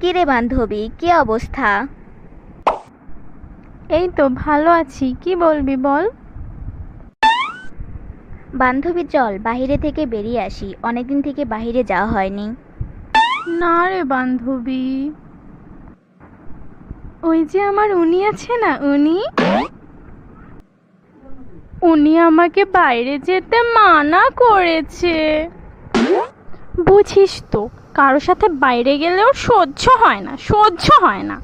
কিরে বান্ধবী, কি অবস্থা? এই তো ভালো আছি। কি বলবি বল। বান্ধবী চল বাইরে থেকে বেরিয়ে আসি, অনেকদিন থেকে বাইরে যাওয়া হয়নি। না রে বান্ধবী, ওই যে আমার উনি আছে না, উনি আমাকে বাইরে যেতে মানা করেছে। বুঝিস তো, কারোর সাথে বাইরে গেলেও সহ্য হয় না, সহ্য হয় না।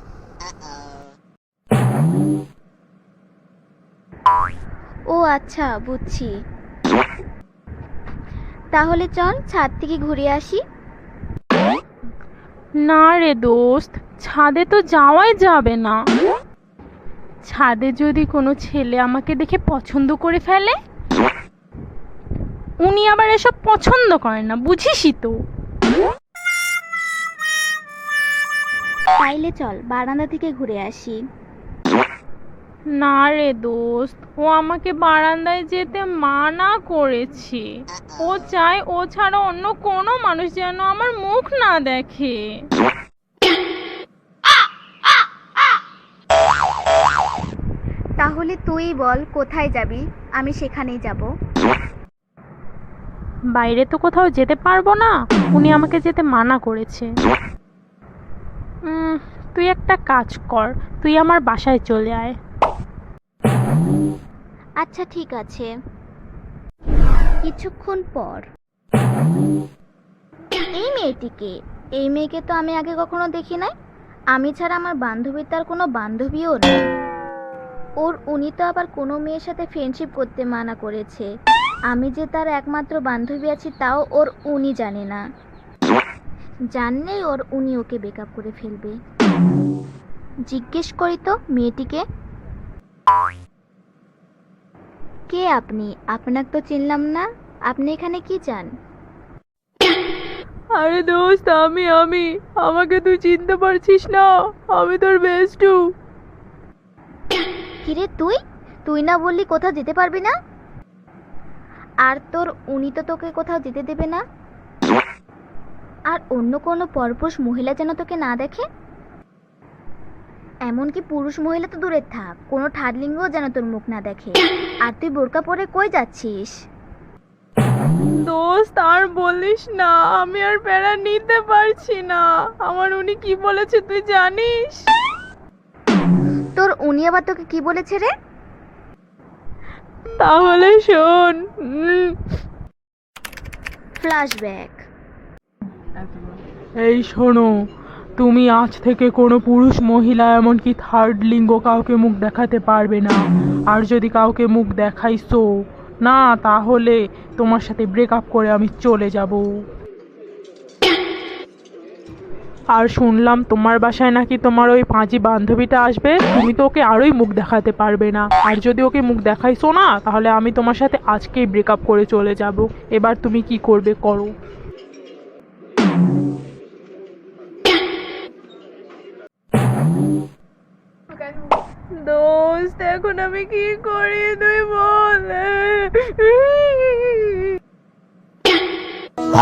ও আচ্ছা, বুঝছি। তাহলে চল ছাদ থেকে ঘুরে আসি। না রে দোস্ত, ছাদে তো যাওয়াই যাবে না। ছাদে যদি কোনো ছেলে আমাকে দেখে পছন্দ করে ফেলে, উনি আবার এসব পছন্দ করে না, বুঝিসই তো। তাইলে চল বারান্দা থেকে ঘুরে আসি। না রে দোস্ত, ও আমাকে বারান্দায় যেতে মানা করেছে। ও চায় ও ছাড়া অন্য কোনো মানুষ যেন আমার মুখ না দেখে। তাহলে তুই বল কোথায় যাবি, আমি সেখানেই যাব। বাইরে তো কোথাও যেতে পারবো না, উনি আমাকে যেতে মানা করেছে। তুই একটা কাজ কর, তুই আমার বাসায় চলে আয়। আচ্ছা ঠিক আছে। কিছুক্ষণ পর এই মেয়েকে তো আমি আগে কখনো দেখি নাই। আমি ছাড়া আমার বান্ধবীর তার কোনো বান্ধবীও নেই। উনি তো আবার কোনো মেয়ের সাথে ফ্রেন্ডশিপ করতে মানা করেছে। আমি যে তার একমাত্র বান্ধবী আছি তাও উনি জানে না। জানলেই উনি ওকে ব্রেকআপ করে ফেলবে। জিজ্ঞেস করি তো মেয়েটিকে। কে আপনি? আপনাকে তো চিনলাম না। আপনি এখানে কি চান? আরে দোস্ত, আমি আমাকে তুই চিনতে পারছিস না? আমি তোর বেস্টু। কিরে তুই তুই না বললি কোথাও যেতে পারবি না? আর উনি তো তোকে কোথাও যেতে দেবে না। আর অন্য কোনো পরপুরুষ মহিলা যেন তোকে না দেখে। এমনকি পুরুষ মহিলা তো দূরে থাক, কোনো থার্ড লিঙ্গও যেন তোর মুখ না দেখে। আর তুই বোরকা পরে কই যাচ্ছিস? দোস্ত আর বলিস না, আমি আর প্যারা নিতে পারছি না। আমার উনি কি বলেছে তুই জানিস? উনি আবার তোকে কি বলেছে রে? তাহলে শোন। ফ্ল্যাশব্যাক। এই শোনো, তুমি আজ থেকে কোনো পুরুষ মহিলা এমনকি থার্ড লিঙ্গ কাউকে মুখ দেখাতে পারবে না। আর যদি কাউকে মুখ দেখাইছো না, তাহলে তোমার সাথে ব্রেকআপ করে আমি চলে যাব। আর শুনলাম তোমার বাসায় নাকি তোমার ওই পাঁজি বান্ধবীটা আসবে, তুমি তো ওকে আরোই মুখ দেখাতে পারবে না। আর যদি ওকে মুখ দেখাইছো না, তাহলে আমি তোমার সাথে আজকেই ব্রেকআপ করে চলে যাব। এবার তুমি কি করবে করো। দোস্ত এখন আমি কি করি তুই বল।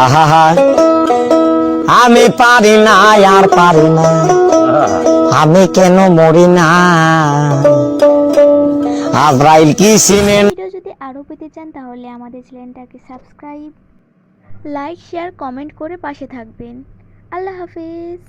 আহা, আমি পারি না আর পারি না, আমি কেন মরি না। আজরাইল কি সিনেন। ভিডিও যদি আরো পেতে চান তাহলে আমাদের চ্যানেলটাকে সাবস্ক্রাইব, লাইক, শেয়ার, কমেন্ট করে পাশে থাকবেন। আল্লাহ হাফেজ।